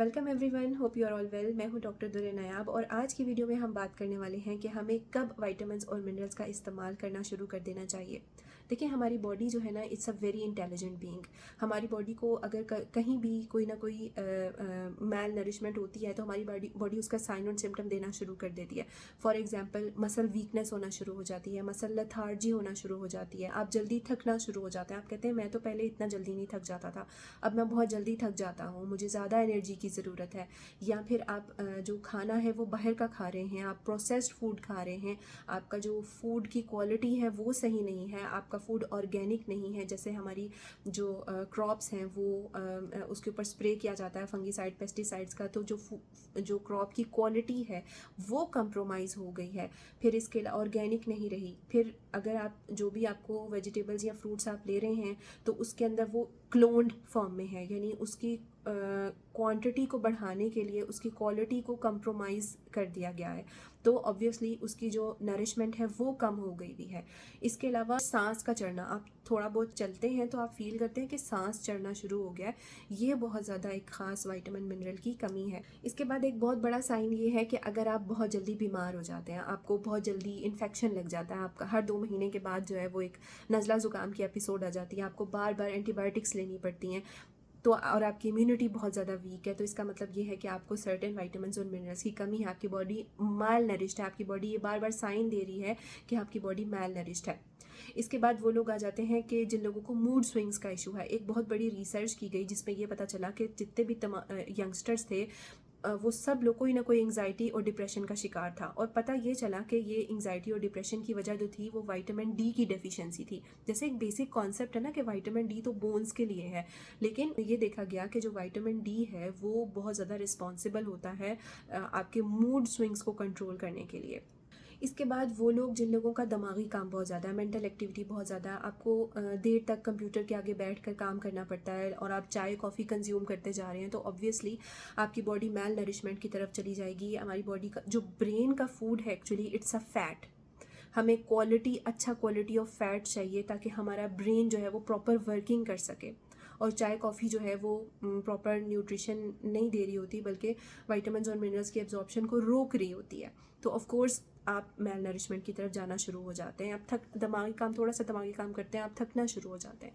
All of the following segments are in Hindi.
Welcome everyone, hope you are all well. मैं हूं डॉक्टर दुर्रे नायाब और आज की वीडियो में हम बात करने वाले हैं कि हमें कब विटामिन्स और मिनरल्स का इस्तेमाल करना शुरू कर देना चाहिए। देखिए, हमारी बॉडी जो है ना, it's a very intelligent being. हमारी बॉडी को अगर कहीं भी कोई ना कोई मैल नरिशमेंट होती है तो हमारी बॉडी उसका साइन और सिम्टम देना शुरू कर देती है। फॉर एग्जाम्पल, मसल वीकनेस होना शुरू हो जाती है, मसल लथार्जी होना शुरू हो जाती है, आप जल्दी थकना शुरू हो जाते हैं। आप कहते हैं मैं तो पहले इतना जल्दी नहीं थक जाता था, अब मैं बहुत जल्दी थक जाता हूँ, मुझे ज़्यादा एनर्जी की ज़रूरत है। या फिर आप जो खाना है वो बाहर का खा रहे हैं, आप प्रोसेस्ड फूड खा रहे हैं, आपका जो फूड की क्वालिटी है वो सही नहीं है, आपका फूड ऑर्गेनिक नहीं है। जैसे हमारी जो क्रॉप्स हैं वो उसके ऊपर स्प्रे किया जाता है फंगीसाइड पेस्टिसाइड्स का, तो जो क्रॉप की क्वालिटी है वो कंप्रोमाइज़ हो गई है। फिर इसके ऑर्गेनिक नहीं रही। फिर अगर आप जो भी आपको वेजिटेबल्स या फ्रूट्स आप ले रहे हैं तो उसके अंदर वो क्लोन्ड फॉर्म में है, यानी उसकी क्वांटिटी को बढ़ाने के लिए उसकी क्वालिटी को कंप्रोमाइज़ कर दिया गया है, तो ऑब्वियसली उसकी जो नरिशमेंट है वो कम हो गई भी है। इसके अलावा सांस का चढ़ना, आप थोड़ा बहुत चलते हैं तो आप फील करते हैं कि सांस चढ़ना शुरू हो गया है, ये बहुत ज़्यादा एक ख़ास विटामिन मिनरल की कमी है। इसके बाद एक बहुत बड़ा साइन ये है कि अगर आप बहुत जल्दी बीमार हो जाते हैं, आपको बहुत जल्दी इन्फेक्शन लग जाता है, आपका हर 2 महीने के बाद जो है वो एक नज़ला ज़ुकाम की एपिसोड आ जाती है, आपको बार बार एंटीबायोटिक्स लेनी पड़ती हैं, तो और आपकी इम्यूनिटी बहुत ज़्यादा वीक है, तो इसका मतलब ये है कि आपको सर्टेन विटामिन्स और मिनरल्स की कमी है, आपकी बॉडी माल नरिश्ड है, आपकी बॉडी ये बार बार साइन दे रही है कि आपकी बॉडी माल नरिश्ड है। इसके बाद वो लोग आ जाते हैं कि जिन लोगों को मूड स्विंग्स का इशू है। एक बहुत बड़ी रिसर्च की गई जिसमें ये पता चला कि जितने भी यंगस्टर्स थे वो सब लोग कोई ना कोई एंग्जाइटी और डिप्रेशन का शिकार था, और पता ये चला कि ये एंग्जाइटी और डिप्रेशन की वजह जो थी वो विटामिन डी की डेफिशिएंसी थी। जैसे एक बेसिक कॉन्सेप्ट है ना कि विटामिन डी तो बोन्स के लिए है, लेकिन ये देखा गया कि जो विटामिन डी है वो बहुत ज़्यादा रिस्पॉन्सिबल होता है आपके मूड स्विंग्स को कंट्रोल करने के लिए। इसके बाद वो लोग जिन लोगों का दिमागी काम बहुत ज़्यादा है, मेंटल एक्टिविटी बहुत ज़्यादा, आपको देर तक कंप्यूटर के आगे बैठ कर काम करना पड़ता है और आप चाय कॉफ़ी कंज्यूम करते जा रहे हैं, तो ऑब्वियसली आपकी बॉडी मैल नरिशमेंट की तरफ चली जाएगी। हमारी बॉडी का जो ब्रेन का फूड है, एक्चुअली इट्स अ फैट। हमें अच्छा क्वालिटी ऑफ फैट चाहिए ताकि हमारा ब्रेन जो है वो प्रॉपर वर्किंग कर सके। और चाय कॉफ़ी जो है वो प्रॉपर न्यूट्रिशन नहीं दे रही होती, बल्कि विटामिन्स और मिनरल्स की एब्जॉर्प्शन को रोक रही होती है, तो ऑफ कोर्स आप मैल नरिशमेंट की तरफ जाना शुरू हो जाते हैं। आप थोड़ा सा दिमागी काम करते हैं, आप थकना शुरू हो जाते हैं।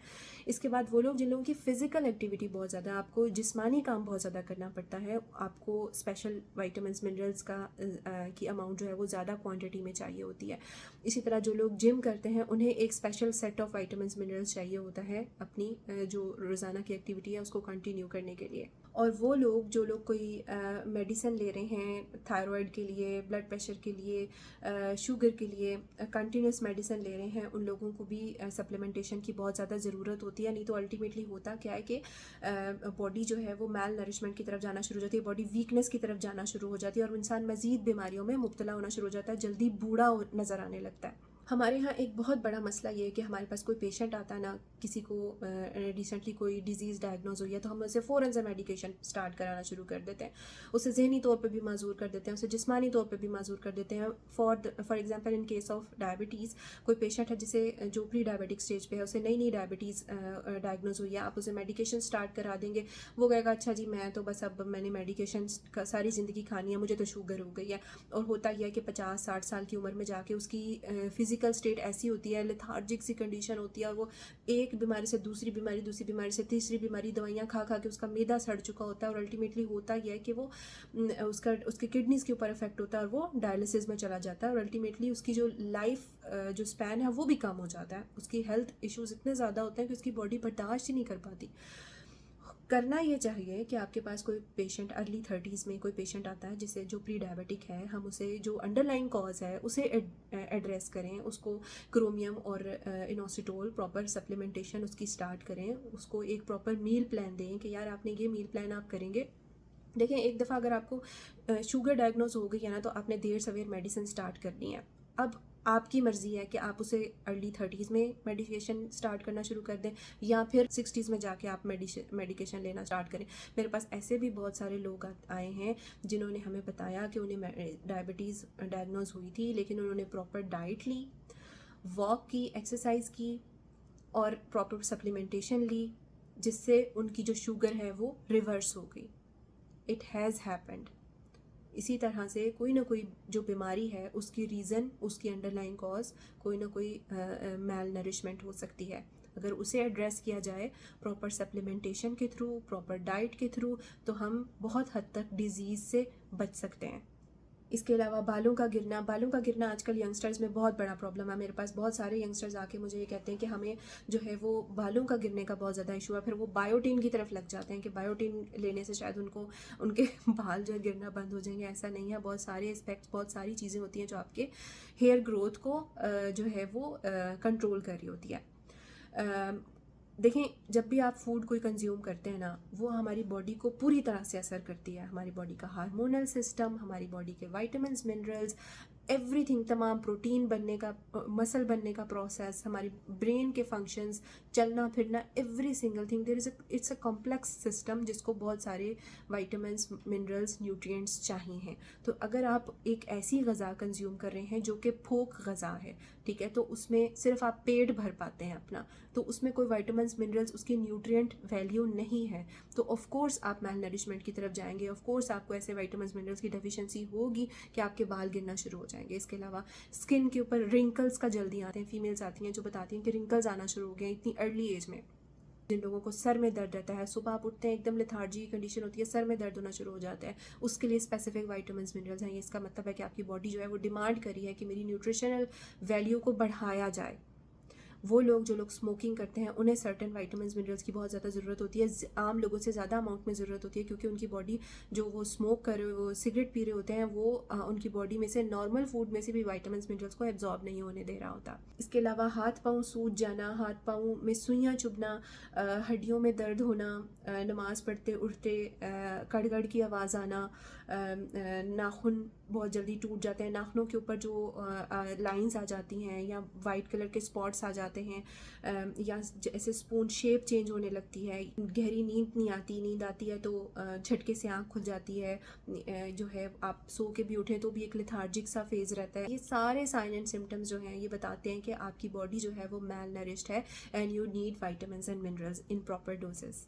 इसके बाद वो लोग जिन लोगों की फ़िज़िकल एक्टिविटी बहुत ज़्यादा, आपको जिस्मानी काम बहुत ज़्यादा करना पड़ता है, आपको स्पेशल विटामिन्स मिनरल्स की अमाउंट जो है वो ज़्यादा क्वांटिटी में चाहिए होती है। इसी तरह जो लोग जिम करते हैं उन्हें एक special set of vitamins minerals चाहिए होता है अपनी जो रोज़ाना की एक्टिविटी है उसको कंटिन्यू करने के लिए। और वो लोग जो लोग कोई मेडिसिन ले रहे हैं थायराइड के लिए, ब्लड प्रेशर के लिए, शुगर के लिए कंटिन्यूस मेडिसिन ले रहे हैं, उन लोगों को भी सप्लीमेंटेशन की बहुत ज़्यादा ज़रूरत होती है। नहीं तो अल्टीमेटली होता क्या है कि बॉडी जो है वो मैल नरिशमेंट की तरफ जाना शुरू हो जाती है, बॉडी वीकनेस की तरफ जाना शुरू हो जाती है और इंसान मज़ीद बीमारियों में मुब्तला होना शुरू हो जाता है, जल्दी बूढ़ा नज़र आने लगता है। हमारे यहाँ एक बहुत बड़ा मसला ये है कि हमारे पास कोई पेशेंट आता है ना, किसी को रिसेंटली कोई डिजीज़ डायग्नोज हुई है, तो हम उसे फ़ौरन से मेडिकेशन स्टार्ट कराना शुरू कर देते हैं। उसे जहनी तौर पे भी माजूर कर देते हैं, उसे जिस्मानी तौर पे भी माजूर कर देते हैं। For example, in case of diabetes, कोई पेशेंट है जिसे जो प्री डायबिटिक स्टेज पे है, उसे नई डायबिटीज़ डायग्नोज हुई है, आप उसे मेडिकेशन स्टार्ट करा देंगे, वो कहेगा अच्छा जी मैं तो बस अब मैंने मेडिकेशन सारी ज़िंदगी खानी है, मुझे तो शुगर हो गई है। और होता यह है कि 50-60 साल की उम्र में जाके उसकी फिजिकल स्टेट ऐसी होती है, लेथार्जिक सी कंडीशन होती है, और वो एक बीमारी से दूसरी बीमारी से तीसरी बीमारी, दवाइयाँ खा खा के उसका मैदा सड़ चुका होता है, और अल्टीमेटली होता यह है कि वो उसके किडनीज के ऊपर इफेक्ट होता है और वो डायलिसिस में चला जाता है, और अल्टीमेटली उसकी जो लाइफ जो स्पैन है वो भी कम हो जाता है। उसकी हेल्थ इश्यूज इतने ज़्यादा होते हैं कि उसकी बॉडी बर्दाश्त ही नहीं कर पाती। करना ये चाहिए कि आपके पास कोई पेशेंट अर्ली 30s में कोई पेशेंट आता है जिसे जो प्री डायबिटिक है, हम उसे जो अंडरलाइन कॉज है उसे एड्रेस करें, उसको क्रोमियम और इनोसिटोल प्रॉपर सप्लीमेंटेशन उसकी स्टार्ट करें, उसको एक प्रॉपर मील प्लान दें कि यार आपने ये मील प्लान आप करेंगे। देखें, एक दफ़ा अगर आपको शुगर डायग्नोज हो गई है ना, तो आपने देर सवेर मेडिसिन स्टार्ट करनी है। अब आपकी मर्ज़ी है कि आप उसे अर्ली 30s में मेडिकेशन स्टार्ट करना शुरू कर दें या फिर 60s में जाके आप मेडिकेशन लेना स्टार्ट करें। मेरे पास ऐसे भी बहुत सारे लोग आए हैं जिन्होंने हमें बताया कि उन्हें डायबिटीज़ डायग्नोज हुई थी, लेकिन उन्होंने प्रॉपर डाइट ली, वॉक की, एक्सरसाइज की और प्रॉपर सप्लीमेंटेशन ली, जिससे उनकी जो शुगर है वो रिवर्स हो गई। It has happened. इसी तरह से कोई ना कोई जो बीमारी है उसकी रीज़न, उसकी अंडरलाइन कॉज कोई ना कोई मैल नरिशमेंट हो सकती है। अगर उसे एड्रेस किया जाए प्रॉपर सप्लीमेंटेशन के थ्रू, प्रॉपर डाइट के थ्रू, तो हम बहुत हद तक डिजीज़ से बच सकते हैं। इसके अलावा बालों का गिरना आजकल यंगस्टर्स में बहुत बड़ा प्रॉब्लम है। मेरे पास बहुत सारे यंगस्टर्स आके मुझे ये कहते हैं कि हमें जो है वो बालों का गिरने का बहुत ज़्यादा इशू है। फिर वो बायोटिन की तरफ लग जाते हैं कि बायोटिन लेने से शायद उनको उनके बाल जो है गिरना बंद हो जाएंगे। ऐसा नहीं है, बहुत सारे एस्पेक्ट्स, बहुत सारी चीज़ें होती हैं जो आपके हेयर ग्रोथ को जो है वो कंट्रोल कर रही होती है। देखें, जब भी आप फूड कोई कंज्यूम करते हैं ना, वो हमारी बॉडी को पूरी तरह से असर करती है। हमारी बॉडी का हार्मोनल सिस्टम, हमारी बॉडी के विटामिन्स, मिनरल्स, एवरीथिंग, तमाम प्रोटीन बनने का, मसल बनने का प्रोसेस, हमारी ब्रेन के फंक्शंस, चलना फिरना, every single thing, there is it's a complex system जिसको बहुत सारे विटामिन्स, मिनरल्स, न्यूट्रिएंट्स चाहिए हैं। तो अगर आप एक ऐसी गज़ा कंज्यूम कर रहे हैं जो कि फोक गज़ा है, ठीक है, तो उसमें सिर्फ आप पेट भर पाते हैं अपना, तो उसमें कोई विटामिन्स, मिनरल्स, उसकी न्यूट्रिएंट वैल्यू नहीं है, तो ऑफ कोर्स आप मैल नरिशमेंट की तरफ जाएंगे। ऑफ कोर्स आपको ऐसे विटामिन्स, मिनरल्स की डेफिशिएंसी होगी कि आपके बाल गिरना शुरू हो जाएंगे। इसके अलावा स्किन के ऊपर रिंकल्स का जल्दी आते हैं। फीमेल्स आती हैं जो बताती हैं कि रिंकल्स आना शुरू हो गए इतनी अर्ली एज में। जिन लोगों को सर में दर्द रहता है, सुबह आप उठते हैं एकदम लेथार्जी की कंडीशन होती है, सर में दर्द होना शुरू हो जाता है, उसके लिए स्पेसिफिक विटामिन्स, मिनरल्स हैं। ये इसका मतलब है कि आपकी बॉडी जो है वो डिमांड कर रही है कि मेरी न्यूट्रिशनल वैल्यू को बढ़ाया जाए। वो लोग जो लोग स्मोकिंग करते हैं उन्हें सर्टेन विटामिन्स, मिनरल्स की बहुत ज़्यादा ज़रूरत होती है, आम लोगों से ज़्यादा अमाउंट में ज़रूरत होती है, क्योंकि उनकी बॉडी जो वो स्मोक कर रहे, वो सिगरेट पी रहे होते हैं, वो उनकी बॉडी में से नॉर्मल फूड में से भी विटामिन्स, मिनरल्स को एब्जॉर्ब नहीं होने दे रहा होता। इसके अलावा हाथ पाँव सूज जाना, हाथ पाँव में सुइयाँ चुभना, हड्डियों में दर्द होना, नमाज़ पढ़ते उठते कड़गड़ की आवाज़ आना, नाखून बहुत जल्दी टूट जाते हैं, नाखूनों के ऊपर जो लाइंस आ जाती हैं या वाइट कलर के स्पॉट्स आ जाते हैं, या जैसे स्पून शेप चेंज होने लगती है, गहरी नींद नहीं आती, नींद आती है तो झटके से आँख खुल जाती है, जो है आप सो के भी उठें तो भी एक लेथार्जिक सा फेज़ रहता है। ये सारे साइन एंड सिम्टम्स जो हैं ये बताते हैं कि आपकी बॉडी जो है वो मैल नरिश्ड है and you need vitamins and minerals in proper doses.